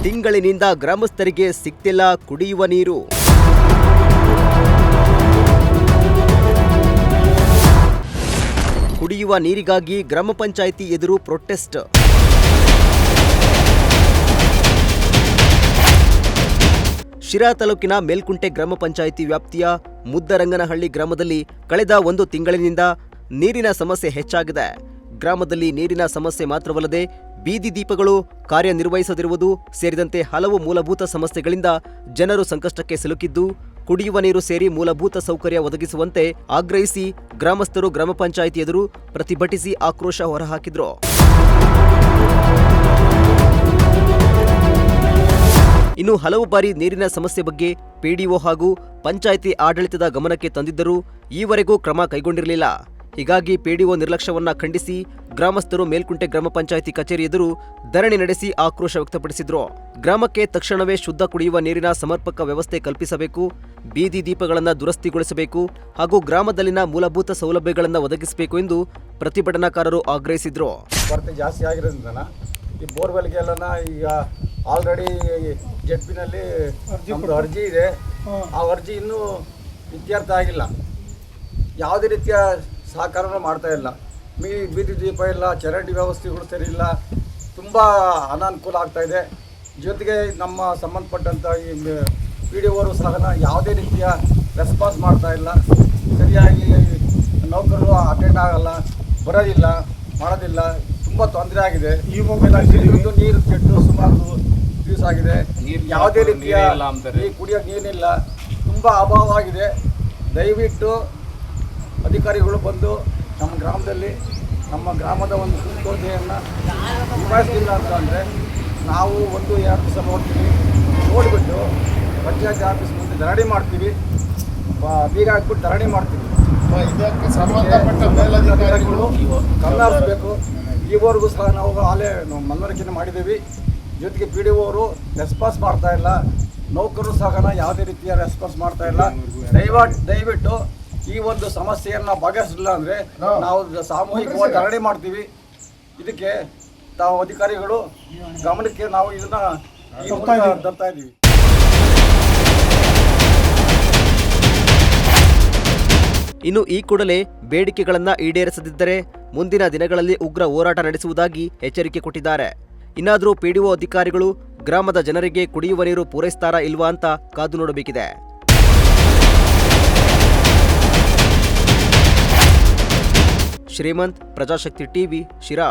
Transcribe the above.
ತಿಂಗಳಿನಿಂದ ಗ್ರಾಮಸ್ಥರಿಗೆ ಸಿಗ್ತಿಲ್ಲ ಕುಡಿಯುವ ನೀರು. ಕುಡಿಯುವ ನೀರಿಗಾಗಿ ಗ್ರಾಮ ಪಂಚಾಯಿತಿ ಎದುರು ಪ್ರೊಟೆಸ್ಟ್. ಶಿರಾ ತಾಲೂಕಿನ ಮೇಲ್ಕುಂಟೆ ಗ್ರಾಮ ಪಂಚಾಯಿತಿ ವ್ಯಾಪ್ತಿಯ ಮುದ್ದರಂಗನಹಳ್ಳಿ ಗ್ರಾಮದಲ್ಲಿ ಕಳೆದ 1 ತಿಂಗಳಿನಿಂದ ನೀರಿನ ಸಮಸ್ಯೆ ಹೆಚ್ಚಾಗಿದೆ. ಗ್ರಾಮದಲ್ಲಿ ನೀರಿನ ಸಮಸ್ಯೆ ಮಾತ್ರವಲ್ಲದೆ ಬೀದಿ ದೀಪಗಳು ಕಾರ್ಯನಿರ್ವಹಿಸದಿರುವುದು ಸೇರಿದಂತೆ ಹಲವು ಮೂಲಭೂತ ಸಮಸ್ಯೆಗಳಿಂದ ಜನರು ಸಂಕಷ್ಟಕ್ಕೆ ಸಿಲುಕಿದ್ದು, ಕುಡಿಯುವ ನೀರು ಸೇರಿ ಮೂಲಭೂತ ಸೌಕರ್ಯ ಒದಗಿಸುವಂತೆ ಆಗ್ರಹಿಸಿ ಗ್ರಾಮಸ್ಥರು ಗ್ರಾಮ ಪಂಚಾಯಿತಿ ಎದುರು ಪ್ರತಿಭಟಿಸಿ ಆಕ್ರೋಶ ಹೊರಹಾಕಿದ್ರು. ಇನ್ನು ಹಲವು ಬಾರಿ ನೀರಿನ ಸಮಸ್ಯೆ ಬಗ್ಗೆ ಪಿಡಿಒ ಹಾಗೂ ಪಂಚಾಯಿತಿ ಆಡಳಿತದ ಗಮನಕ್ಕೆ ತಂದಿದ್ದರೂ ಈವರೆಗೂ ಕ್ರಮ ಕೈಗೊಂಡಿರಲಿಲ್ಲ. ಹೀಗಾಗಿ ಪಿಡಿಒ ನಿರ್ಲಕ್ಷ್ಯವನ್ನ ಖಂಡಿಸಿ ಗ್ರಾಮಸ್ಥರು ಮೇಲ್ಕುಂಟೆ ಗ್ರಾಮ ಪಂಚಾಯಿತಿ ಕಚೇರಿ ಎದುರು ಧರಣಿ ನಡೆಸಿ ಆಕ್ರೋಶ ವ್ಯಕ್ತಪಡಿಸಿದ್ರು. ಗ್ರಾಮಕ್ಕೆ ತಕ್ಷಣವೇ ಶುದ್ಧ ಕುಡಿಯುವ ನೀರಿನ ಸಮರ್ಪಕ ವ್ಯವಸ್ಥೆ ಕಲ್ಪಿಸಬೇಕು, ಬೀದಿ ದೀಪಗಳನ್ನು ದುರಸ್ತಿಗೊಳಿಸಬೇಕು ಹಾಗೂ ಗ್ರಾಮದಲ್ಲಿನ ಮೂಲಭೂತ ಸೌಲಭ್ಯಗಳನ್ನು ಒದಗಿಸಬೇಕು ಎಂದು ಪ್ರತಿಭಟನಾಕಾರರು ಆಗ್ರಹಿಸಿದ್ರು. ಕೊರತೆ ಜಾಸ್ತಿ ಆಗಿರೋದ್ರಿಂದ ಈ ಬೋರ್ವೆಲ್ಗೆಲ್ಲ ಈಗ ಆಲ್ರೆಡಿ ಜೆಡ್ಪಿನಲ್ಲಿ ನಮ್ಮದು ಅರ್ಜಿ ಇದೆ. ಆ ಅರ್ಜಿ ಇನ್ನೂ ಇತ್ಯರ್ಥ ಆಗಿಲ್ಲ. ಯಾವುದೇ ರೀತಿಯ ಸಹಕಾರನೂ ಮಾಡ್ತಾ ಇಲ್ಲ. ಬೀದಿ ದೀಪ ಇಲ್ಲ, ಚರಂಡಿ ವ್ಯವಸ್ಥೆಗಳು ಸರಿ ಇಲ್ಲ, ತುಂಬ ಅನಾನುಕೂಲ ಆಗ್ತಾಯಿದೆ. ಜೊತೆಗೆ ನಮ್ಮ ಸಂಬಂಧಪಟ್ಟಂಥ ಈ ಪಿಡಿಒರು ಸಹ ಯಾವುದೇ ರೀತಿಯ ರೆಸ್ಪಾನ್ಸ್ ಮಾಡ್ತಾ ಇಲ್ಲ. ಸರಿಯಾಗಿ ನೌಕರರು ಅಟೆಂಡ್ ಆಗಲ್ಲ, ಬರೋದಿಲ್ಲ, ಮಾಡೋದಿಲ್ಲ. ತುಂಬ ತೊಂದರೆ ಆಗಿದೆ. ನೀರು ಕೆಟ್ಟು ಸುಮಾರು ದಿವಸ ಆಗಿದೆ. ಯಾವುದೇ ರೀತಿಯ ಕುಡಿಯೋಕ್ಕೆ ನೀರಿಲ್ಲ, ತುಂಬ ಅಭಾವವಾಗಿದೆ. ದಯವಿಟ್ಟು ಅಧಿಕಾರಿಗಳು ಬಂದು ನಮ್ಮ ಗ್ರಾಮದಲ್ಲಿ ನಮ್ಮ ಗ್ರಾಮದ ಒಂದು ಸುತ್ತೋದೆಯನ್ನು ನಿಭಾಯಿಸಲಿಲ್ಲ ಅಂತ ಅಂದರೆ ನಾವು 1-2 ದಿವಸ ನೋಡಿಬಿಟ್ಟು ಪಂಚಾಯತ್ ಆಫೀಸ್ ಮುಂದೆ ಧರಣಿ ಮಾಡ್ತೀವಿ, ಬೀಗ ಹಾಕ್ಬಿಟ್ಟು ಧರಣಿ ಮಾಡ್ತೀವಿ. ಇದಕ್ಕೆ ಸಂಬಂಧಪಟ್ಟ ಮೇಲಧಿಕಾರಿಗಳು ಗಮನ ಹರಿಸಬೇಕು. ಈವರೆಗೂ ಸಹ ನಾವು ಮನವರಿಕೆಯನ್ನು ಮಾಡಿದ್ದೀವಿ. ಜೊತೆಗೆ ಪಿಡಿಒ ಅವರು ರೆಸ್ಪಾನ್ಸ್ ಮಾಡ್ತಾ ಇಲ್ಲ, ನೌಕರರು ಸಹ ಯಾವುದೇ ರೀತಿಯ ರೆಸ್ಪಾನ್ಸ್ ಮಾಡ್ತಾ ಇಲ್ಲ. ದಯವಿಟ್ಟು ಈ ಒಂದು ಸಮಸ್ಯೆಯನ್ನು ಬಗೆಹರಿಸಲಿಲ್ಲ ಅಂದರೆ ನಾವು ಸಾಮೂಹಿಕವಾಗಿ ಧರಣಿ ಮಾಡ್ತೀವಿ. ಇದಕ್ಕೆ ತಾವು ಅಧಿಕಾರಿಗಳು ಗಮನಕ್ಕೆ ನಾವು ಇದನ್ನು ತರ್ತಾ ಇದ್ದೀವಿ. ಇನ್ನು ಈ ಕೂಡಲೇ ಬೇಡಿಕೆಗಳನ್ನು ಈಡೇರಿಸದಿದ್ದರೆ ಮುಂದಿನ ದಿನಗಳಲ್ಲಿ ಉಗ್ರ ಹೋರಾಟ ನಡೆಸುವುದಾಗಿ ಎಚ್ಚರಿಕೆ ಕೊಟ್ಟಿದ್ದಾರೆ. ಇನ್ನಾದರೂ ಪಿಡಿಒ ಅಧಿಕಾರಿಗಳು ಗ್ರಾಮದ ಜನರಿಗೆ ಕುಡಿಯುವ ನೀರು ಪೂರೈಸ್ತಾರಾ ಇಲ್ವಾ ಅಂತ ಕಾದು ನೋಡಬೇಕಿದೆ. ಶ್ರೀಮಂತ್, ಪ್ರಜಾಶಕ್ತಿ ಟಿವಿ, ಶಿರಾ.